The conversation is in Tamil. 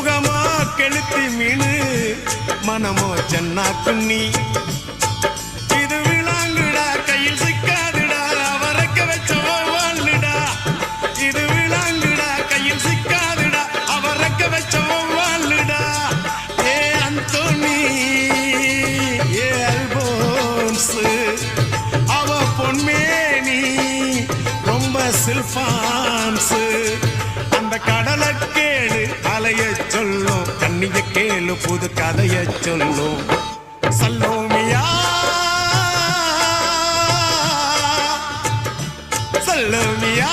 முகமோ கெளுத்தி மீனு மனமோ சென்னா குன்னி இது விளாங்குடா கையில் சிக்காதுடா அவரக்க வச்ச வாழ்டா இது விளாங்குடா கையில் சிக்காதுடா அவரக்க வச்ச வாழ்டா ஏ அந்தோனி ஏ அல்போன்ஸ் அவ பொன்மேனி ரொம்ப சில்பான்ஸ் அந்த கடலை கேளு அலைய சொல்லும் கண்ணிய கேளு புது கதைய சொல்லும் சல்லோமியா சல்லோமியா